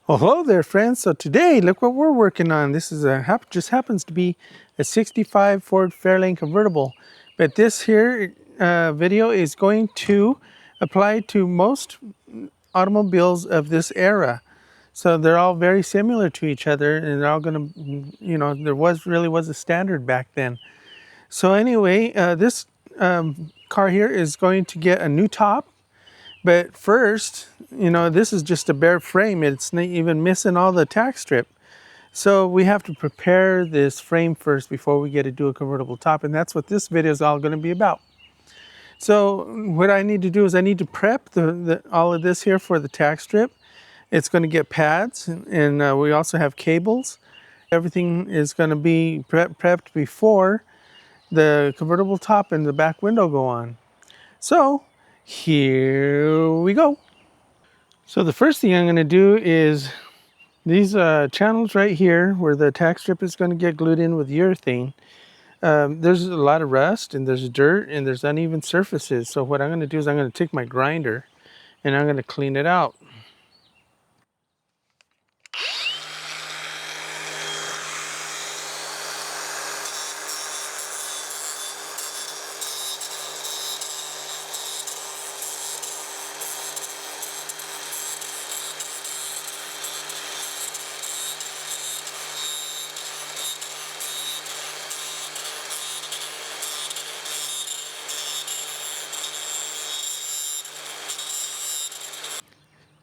Well, hello there, friends. So today, look what we're working on. This is just happens to be a 65 Ford Fairlane convertible. But this here video is going to apply to most automobiles of this era. So they're all very similar to each other, and they're all going to, there really was a standard back then. So anyway, this car here is going to get a new top. But first, this is just a bare frame. It's not even missing all the tack strip. So we have to prepare this frame first before we get to do a convertible top. And that's what this video is all going to be about. So what I need to do is I need to prep all of this here for the tack strip. It's going to get pads, and we also have cables. Everything is going to be prepped before the convertible top and the back window go on. So here we go. So the first thing I'm going to do is these channels right here where the tack strip is going to get glued in with urethane. There's a lot of rust and there's dirt and there's uneven surfaces. So what I'm going to do is I'm going to take my grinder and I'm going to clean it out.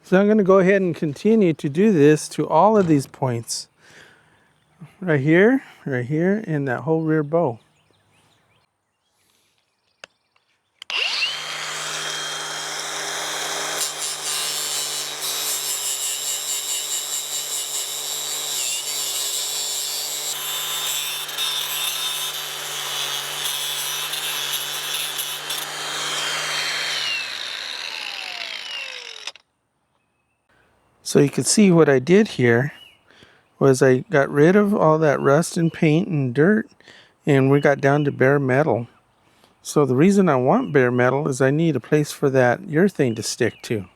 So I'm going to go ahead and continue to do this to all of these points. Right here, and that whole rear bow. So you can see what I did here was I got rid of all that rust and paint and dirt, and we got down to bare metal. So the reason I want bare metal is I need a place for that urethane to stick to.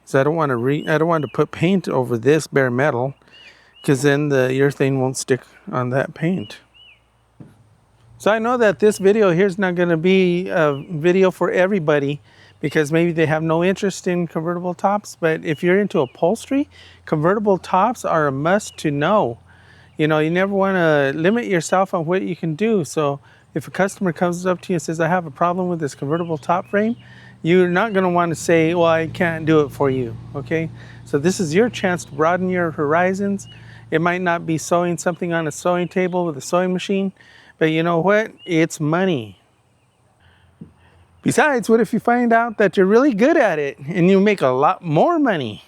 So I don't want to put paint over this bare metal, because then the urethane won't stick on that paint. So I know that this video here is not going to be a video for everybody, because maybe they have no interest in convertible tops. But if you're into upholstery, convertible tops are a must to know. You never want to limit yourself on what you can do. So if a customer comes up to you and says, I have a problem with this convertible top frame, you're not going to want to say, well, I can't do it for you, okay? So this is your chance to broaden your horizons. It might not be sewing something on a sewing table with a sewing machine, but you know what? It's money. Besides, what if you find out that you're really good at it and you make a lot more money?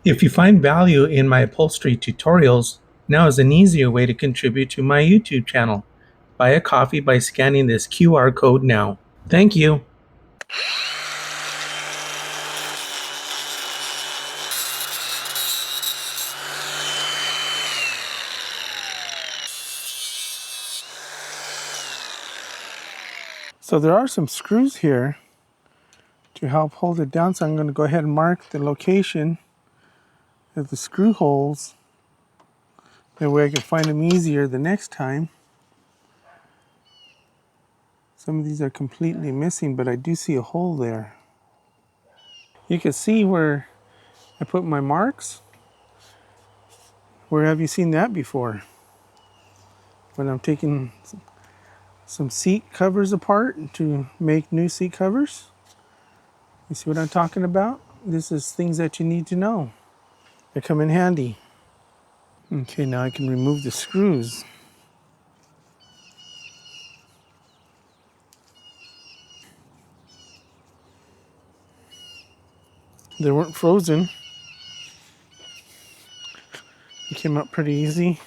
If you find value in my upholstery tutorials, now is an easier way to contribute to my YouTube channel. Buy a coffee by scanning this QR code now. Thank you. So there are some screws here to help hold it down. So I'm going to go ahead and mark the location of the screw holes. That way I can find them easier the next time. Some of these are completely missing, but I do see a hole there. You can see where I put my marks. Where have you seen that before? when I'm taking some seat covers apart to make new seat covers. You see what I'm talking about? This is things that you need to know. They come in handy. Okay, now I can remove the screws. They weren't frozen. It came out pretty easy.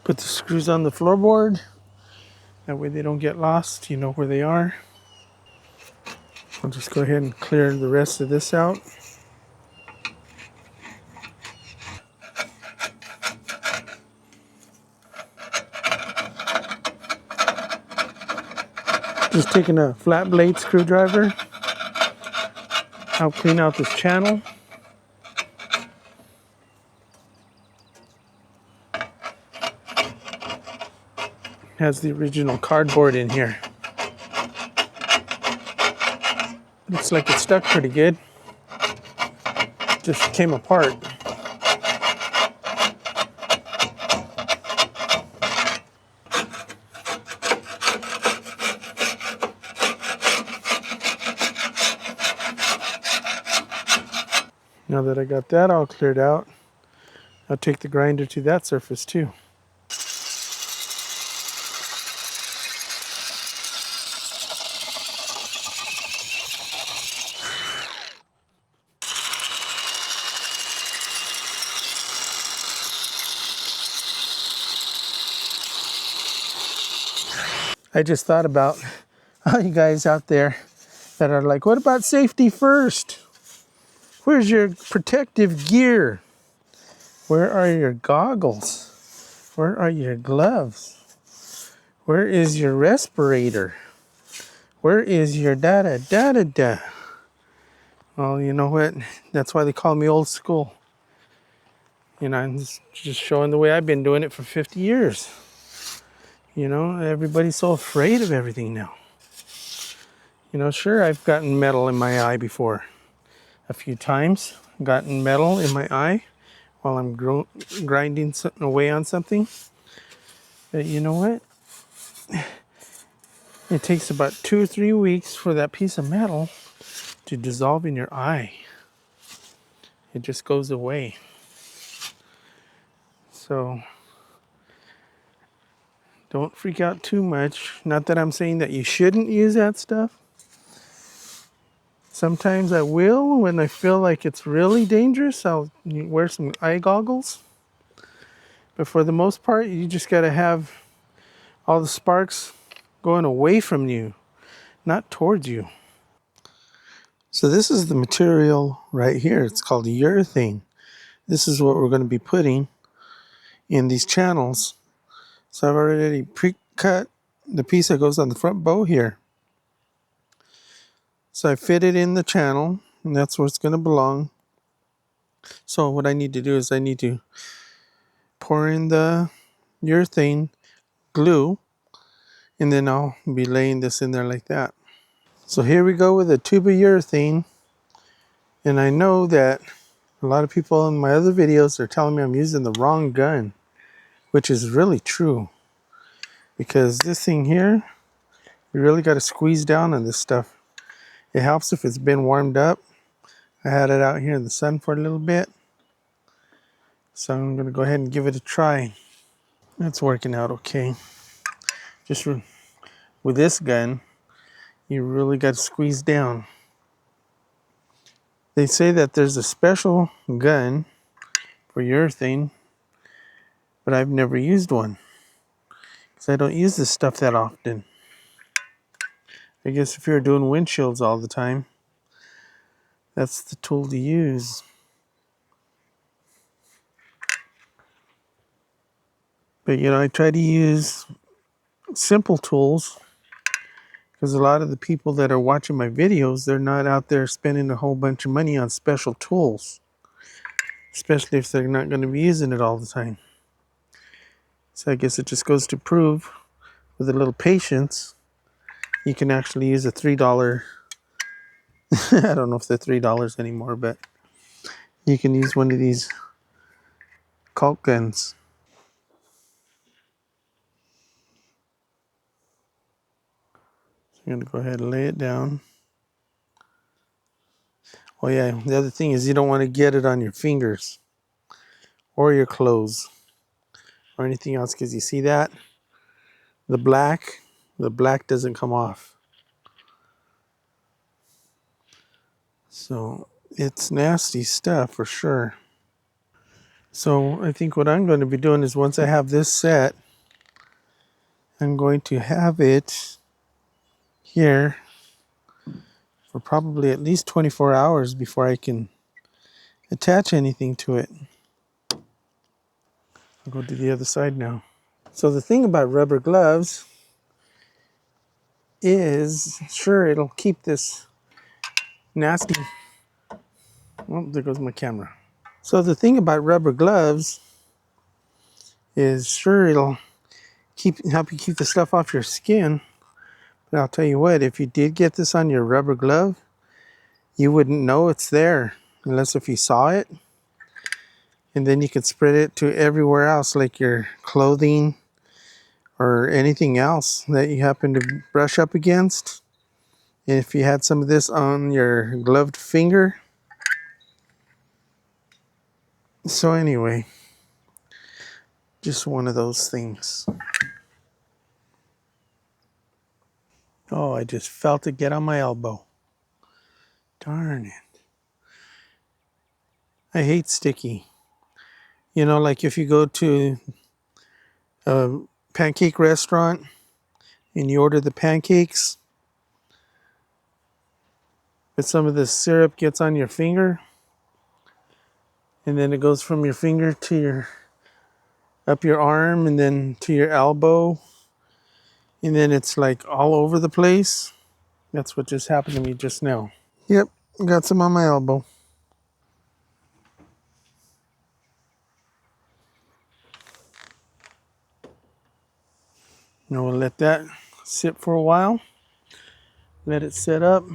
Put the screws on the floorboard. That way they don't get lost. You know where they are. I'll just go ahead and clear the rest of this out. Just taking a flat blade screwdriver. I'll clean out this channel. Has the original cardboard in here. Looks like it's stuck pretty good. Just came apart. Now that I got that all cleared out, I'll take the grinder to that surface too. I just thought about all you guys out there that are like, what about safety first? Where's your protective gear? Where are your goggles? Where are your gloves? Where is your respirator? Where is your da-da-da-da-da? Well, you know what? That's why they call me old school. You know, I'm just showing the way I've been doing it for 50 years. You know, everybody's so afraid of everything now. You know, sure, I've gotten metal in my eye before. A few times, gotten metal in my eye while I'm grinding something away on something. But you know what? It takes about 2 or 3 weeks for that piece of metal to dissolve in your eye. It just goes away. So don't freak out too much. Not that I'm saying that you shouldn't use that stuff. Sometimes I will when I feel like it's really dangerous. I'll wear some eye goggles. But for the most part, you just got to have all the sparks going away from you, not towards you. So this is the material right here. It's called urethane. This is what we're going to be putting in these channels. So I've already pre-cut the piece that goes on the front bow here. So I fit it in the channel, and that's where it's going to belong. So what I need to do is I need to pour in the urethane glue, and then I'll be laying this in there like that. So here we go with a tube of urethane, and I know that a lot of people in my other videos are telling me I'm using the wrong gun, which is really true, because this thing here, you really got to squeeze down on this stuff. It helps if it's been warmed up. I had it out here in the sun for a little bit, so I'm going to go ahead and give it a try. It's working out okay. Just with this gun, you really got to squeeze down. They say that there's a special gun for urethane, but I've never used one because I don't use this stuff that often. I guess if you're doing windshields all the time, that's the tool to use. But you know, I try to use simple tools because a lot of the people that are watching my videos, they're not out there spending a whole bunch of money on special tools, especially if they're not going to be using it all the time. So I guess it just goes to prove with a little patience, you can actually use a $3. I don't know if they're $3 anymore, but you can use one of these caulk guns. So I'm going to go ahead and lay it down. Oh yeah, the other thing is you don't want to get it on your fingers or your clothes or anything else, because you see that? The black doesn't come off. So it's nasty stuff for sure. So I think what I'm going to be doing is, once I have this set, I'm going to have it here for probably at least 24 hours before I can attach anything to it. I'll go to the other side now. So the thing about rubber gloves is, sure, it'll keep this nasty. Oh, there goes my camera. So the thing about rubber gloves is, sure, it'll help you keep the stuff off your skin. But I'll tell you what, if you did get this on your rubber glove, you wouldn't know it's there unless if you saw it. And then you could spread it to everywhere else, like your clothing or anything else that you happen to brush up against. And if you had some of this on your gloved finger. So anyway, just one of those things. Oh, I just felt it get on my elbow. Darn it. I hate sticky. You know, like if you go to a pancake restaurant and you order the pancakes, but some of the syrup gets on your finger, and then it goes from your finger to your up your arm and then to your elbow, and then it's like all over the place. That's what just happened to me just now. Yep, got some on my elbow. Now we'll let that sit for a while. Let it set up.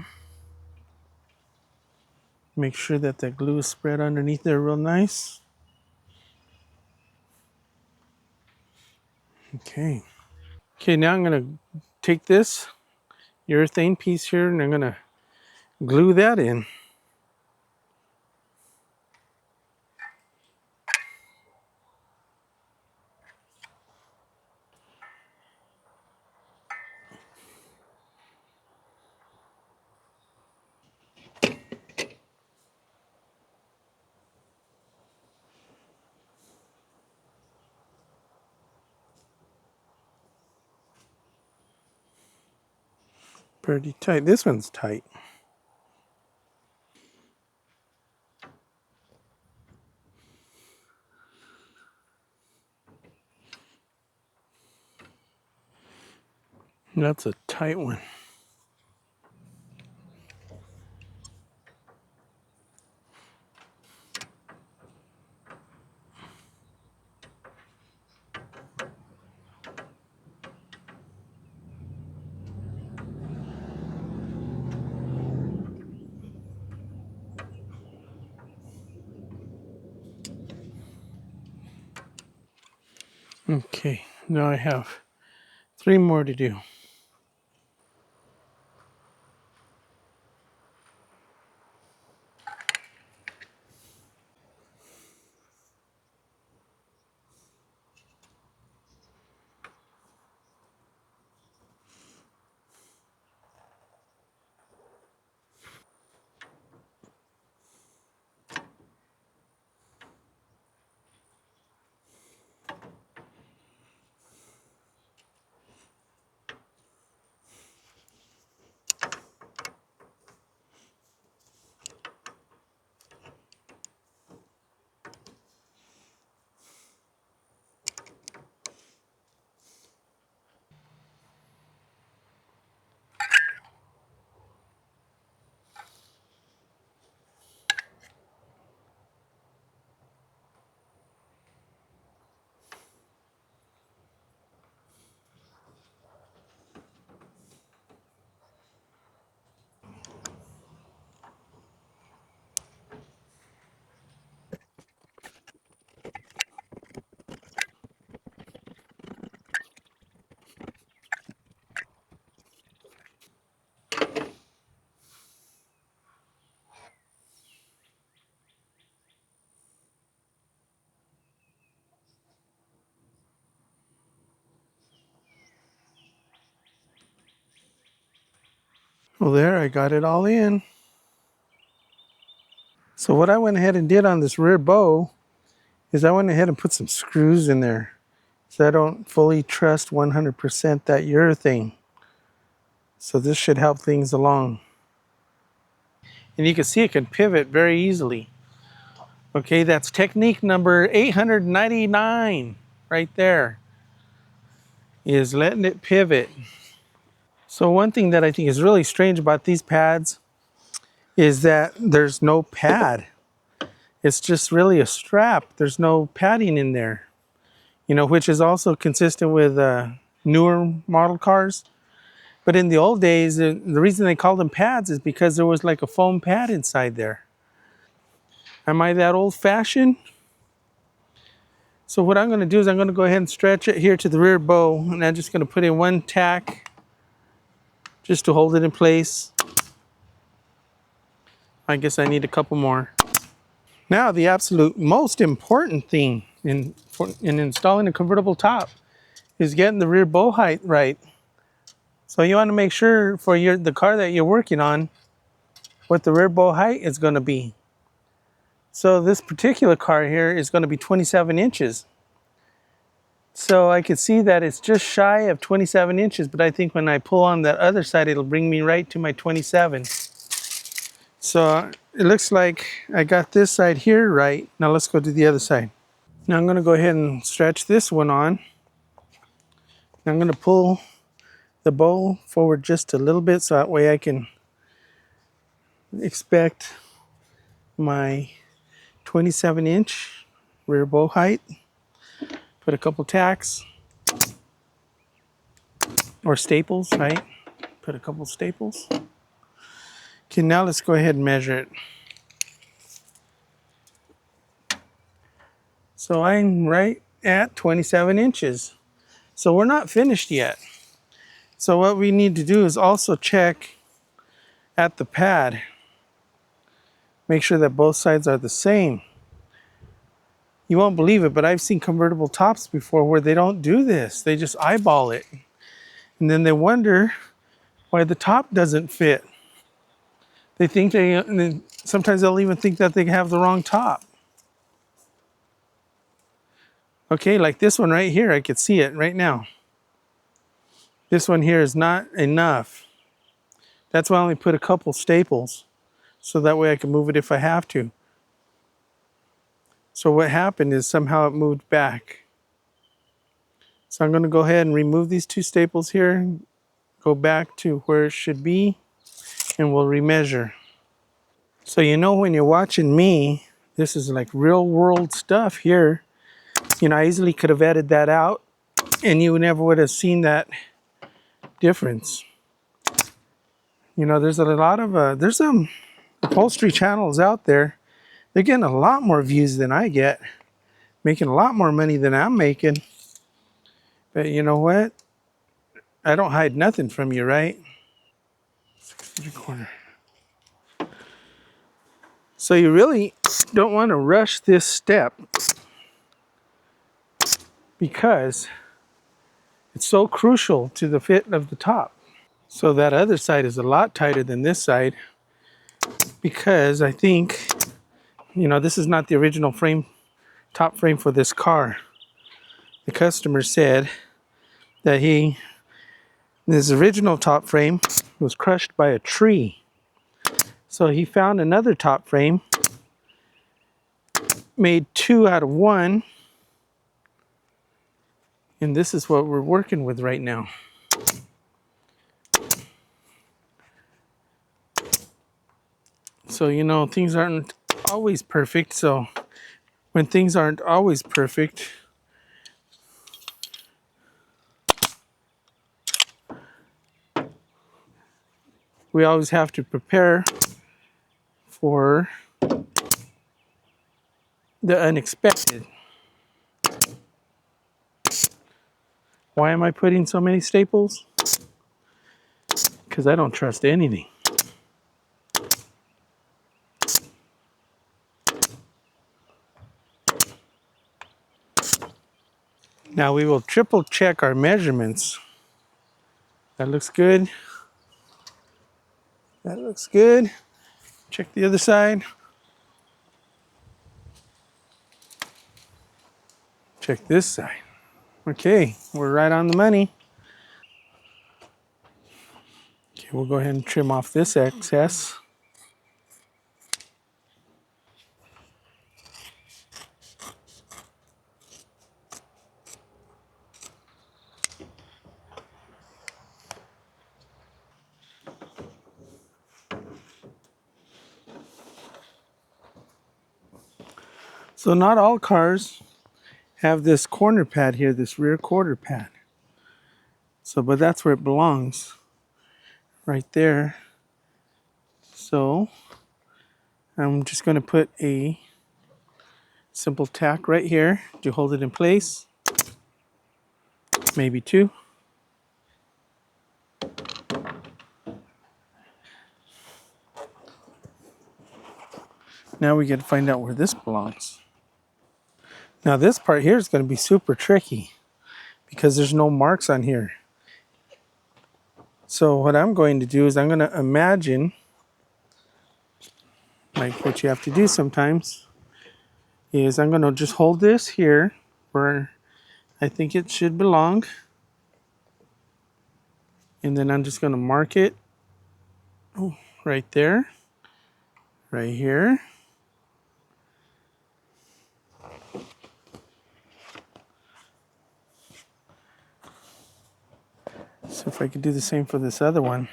Make sure that the glue is spread underneath there real nice. Okay. Okay, now I'm going to take this urethane piece here and I'm going to glue that in. Pretty tight. This one's tight. That's a tight one. Okay, now I have 3 more to do. Well, there, I got it all in. So what I went ahead and did on this rear bow is I went ahead and put some screws in there. So I don't fully trust 100% that urethane. So this should help things along. And you can see it can pivot very easily. Okay, that's technique number 899 right there, is letting it pivot. So one thing that I think is really strange about these pads is that there's no pad. It's just really a strap. There's no padding in there, which is also consistent with newer model cars. But in the old days, the reason they called them pads is because there was like a foam pad inside there. Am I that old fashioned? So what I'm going to do is I'm going to go ahead and stretch it here to the rear bow, and I'm just going to put in one tack just to hold it in place. I guess I need a couple more. Now the absolute most important thing in installing a convertible top is getting the rear bow height right. So you want to make sure for the car that you're working on what the rear bow height is going to be. So this particular car here is going to be 27 inches. So I can see that it's just shy of 27 inches, but I think when I pull on that other side, it'll bring me right to my 27. So it looks like I got this side here right. Now let's go to the other side. Now I'm going to go ahead and stretch this one on. Now I'm going to pull the bow forward just a little bit so that way I can expect my 27-inch rear bow height. Put a couple tacks or staples, right? Put a couple staples. Okay, now let's go ahead and measure it. So I'm right at 27 inches. So we're not finished yet. So what we need to do is also check at the pad. Make sure that both sides are the same. You won't believe it, but I've seen convertible tops before where they don't do this. They just eyeball it. And then they wonder why the top doesn't fit. They think sometimes they'll even think that they have the wrong top. Okay, like this one right here, I could see it right now. This one here is not enough. That's why I only put a couple staples, so that way I can move it if I have to. So what happened is somehow it moved back. So I'm going to go ahead and remove these two staples here, go back to where it should be, and we'll remeasure. So when you're watching me, this is like real world stuff here. I easily could have edited that out and you never would have seen that difference. There's a lot of, there's some upholstery channels out there. They're getting a lot more views than I get, making a lot more money than I'm making. But you know what? I don't hide nothing from you, right? 6.75. So you really don't want to rush this step because it's so crucial to the fit of the top. So that other side is a lot tighter than this side because I think, this is not the original top frame for this car. The customer said that his original top frame was crushed by a tree. So he found another top frame, made two out of one, and this is what we're working with right now. So, things aren't always perfect. So when things aren't always perfect, we always have to prepare for the unexpected. Why am I putting so many staples? Because I don't trust anything. Now we will triple check our measurements. That looks good. That looks good. Check the other side. Check this side. Okay, we're right on the money. Okay, we'll go ahead and trim off this excess. So not all cars have this corner pad here, this rear quarter pad. So, but that's where it belongs, right there. So I'm just going to put a simple tack right here to hold it in place. Maybe two. Now we got to find out where this belongs. Now this part here is going to be super tricky because there's no marks on here. So what I'm going to do is I'm going to imagine, like what you have to do sometimes, is I'm going to just hold this here where I think it should belong. And then I'm just going to mark it right there, right here. So if I could do the same for this other one.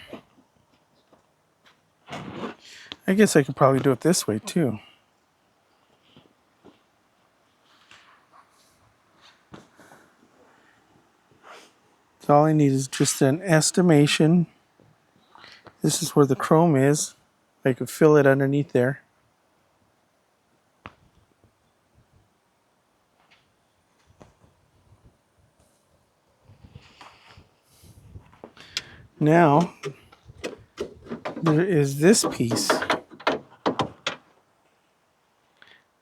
I guess I could probably do it this way too. So all I need is just an estimation. This is where the chrome is. I could fill it underneath there. Now, there is this piece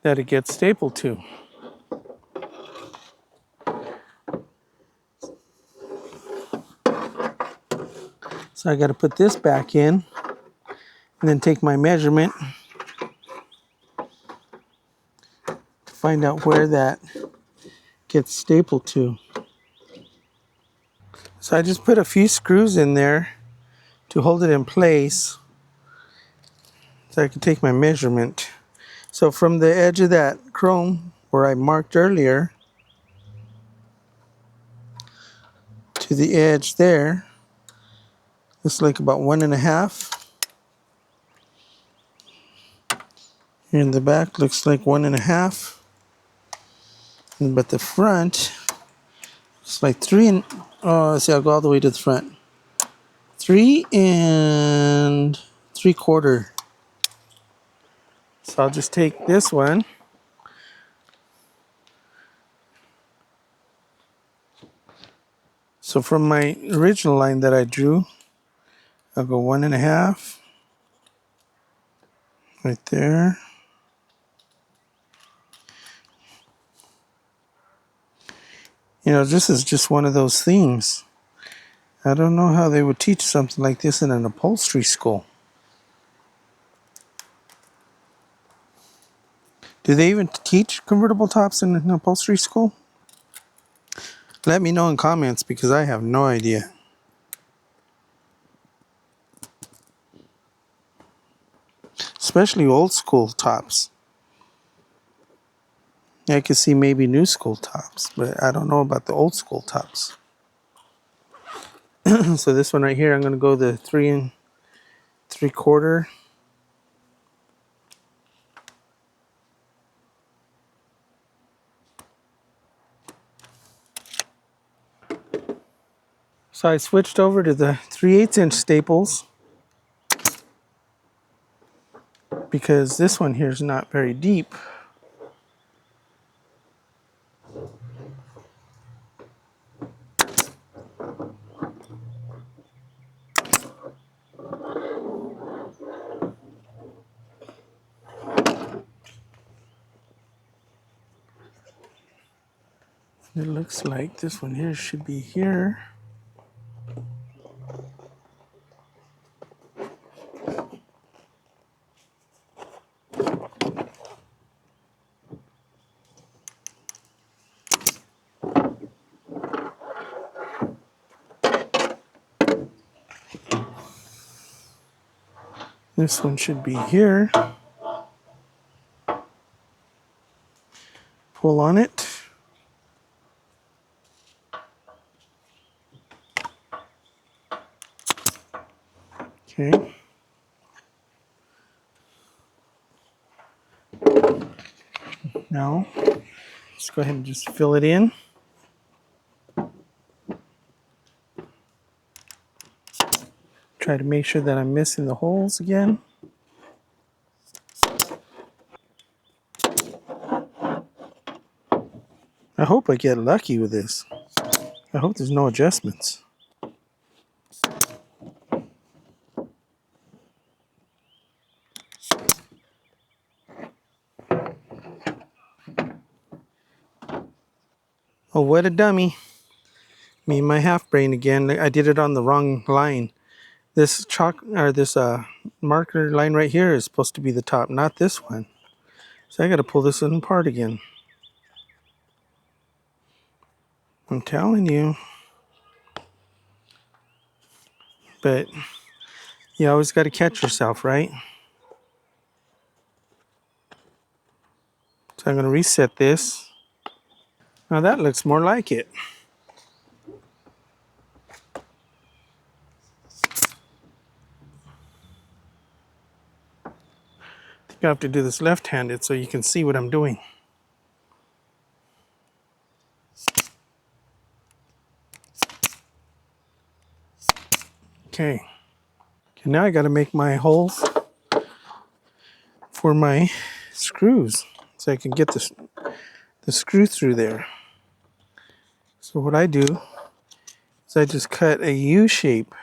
that it gets stapled to. So I got to put this back in and then take my measurement to find out where that gets stapled to. So I just put a few screws in there to hold it in place so I can take my measurement. So from the edge of that chrome where I marked earlier to the edge there, looks like about 1.5. Here in the back looks like 1.5. But the front looks like 3 and, oh, let's see, I'll go all the way to the front. 3 3/4. So I'll just take this one. So from my original line that I drew, I'll go 1.5 right there. You know, this is just one of those things. I don't know how they would teach something like this in an upholstery school. Do they even teach convertible tops in an upholstery school? Let me know in comments because I have no idea. Especially old school tops. I could see maybe new school tops, but I don't know about the old school tops. So this one right here, I'm going to go the 3 3/4. So I switched over to the 3/8" staples because this one here is not very deep. It looks like this one here should be here. This one should be here. Pull on it. Okay. Now, let's go ahead and just fill it in. Try to make sure that I'm missing the holes again. I hope I get lucky with this. I hope there's no adjustments. Oh, what a dummy. Me and my half brain again. I did it on the wrong line. This this marker line right here is supposed to be the top, not this one. So I got to pull this one apart again. I'm telling you. But you always got to catch yourself, right? So I'm going to reset this. Now that looks more like it. I think I have to do this left-handed so you can see what I'm doing. Okay. Okay, now I got to make my holes for my screws so I can get the screw through there. So what I do is I just cut a U shape.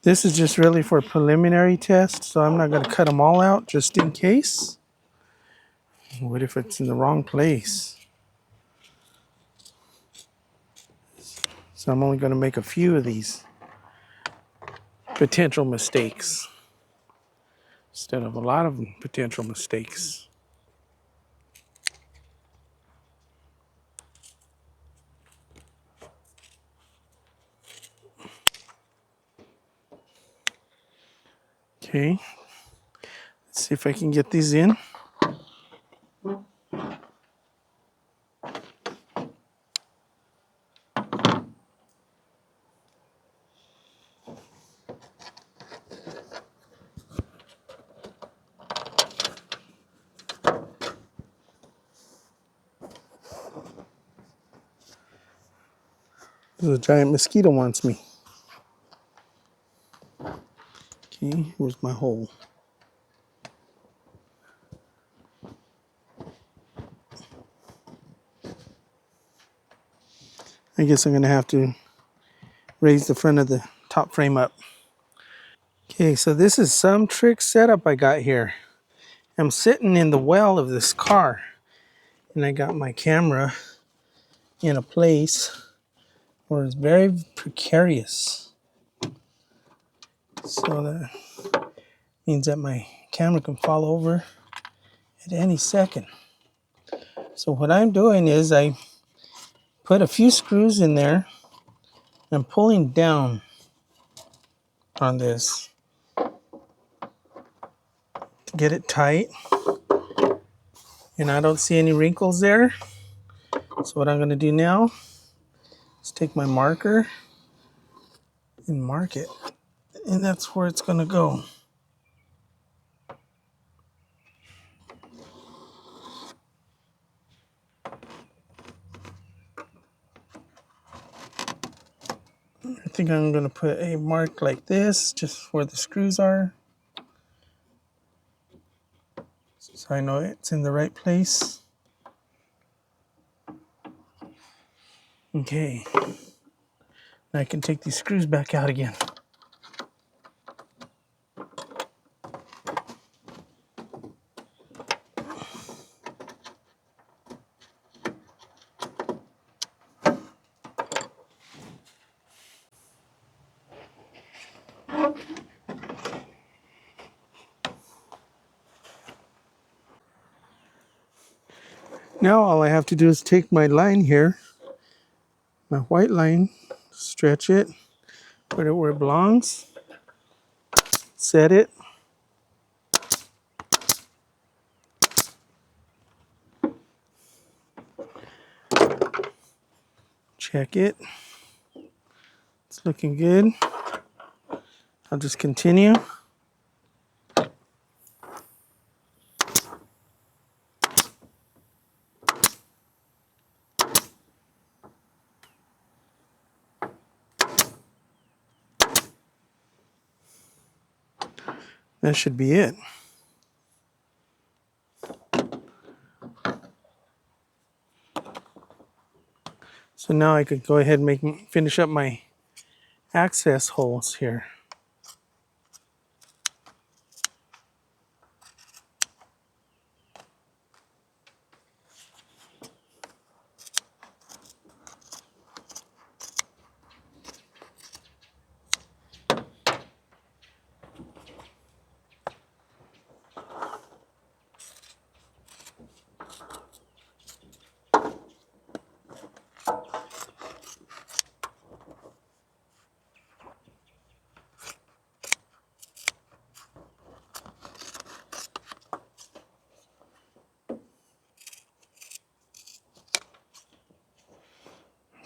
This is just really for a preliminary test, so I'm not going to cut them all out just in case. What if it's in the wrong place? So I'm only going to make a few of these potential mistakes instead of a lot of potential mistakes. Okay, let's see if I can get these in. The giant mosquito wants me. Okay, where's my hole? I guess I'm going to have to raise the front of the top frame up. Okay, so this is some trick setup I got here. I'm sitting in the well of this car, and I got my camera in a place where it's very precarious. So that means that my camera can fall over at any second. So what I'm doing is I put a few screws in there. I'm pulling down on this to get it tight. And I don't see any wrinkles there. So what I'm going to do now is take my marker and mark it. And that's where it's going to go. I think I'm going to put a mark like this just where the screws are, so I know it's in the right place. Okay, now I can take these screws back out again. Now all I have to do is take my line here, my white line, stretch it, put it where it belongs, set it, check it. It's looking good. I'll just continue. That should be it. So now I could go ahead and finish up my access holes here.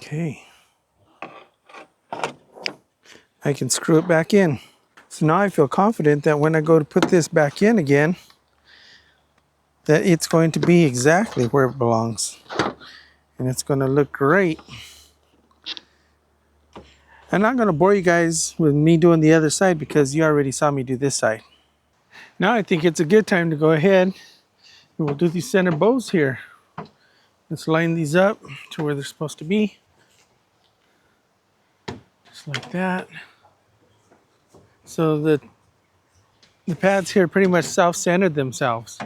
Okay. I can screw it back in. So now I feel confident that when I go to put this back in again, that it's going to be exactly where it belongs. And it's going to look great. I'm not going to bore you guys with me doing the other side because you already saw me do this side. Now I think it's a good time to go ahead and we'll do these center bows here. Let's line these up to where they're supposed to be. Just like that. So the pads here pretty much self-centered themselves.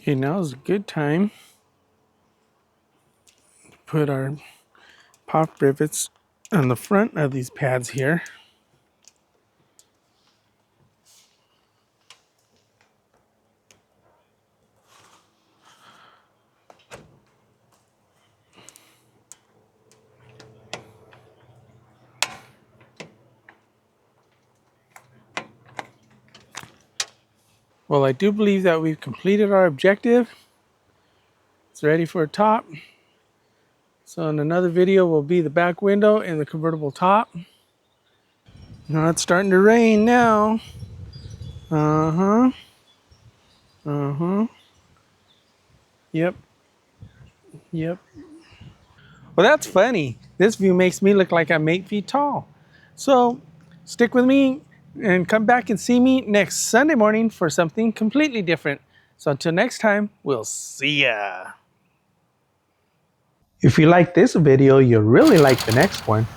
Okay, now is a good time to put our pop rivets on the front of these pads here. Well, I do believe that we've completed our objective. It's ready for a top. So in another video will be the back window and the convertible top. Now it's starting to rain now. Uh-huh. Uh-huh. Yep. Yep. Well, that's funny. This view makes me look like I'm 8 feet tall. So stick with me and come back and see me next Sunday morning for something completely different. So until next time, we'll see ya. If you like this video, you'll really like the next one.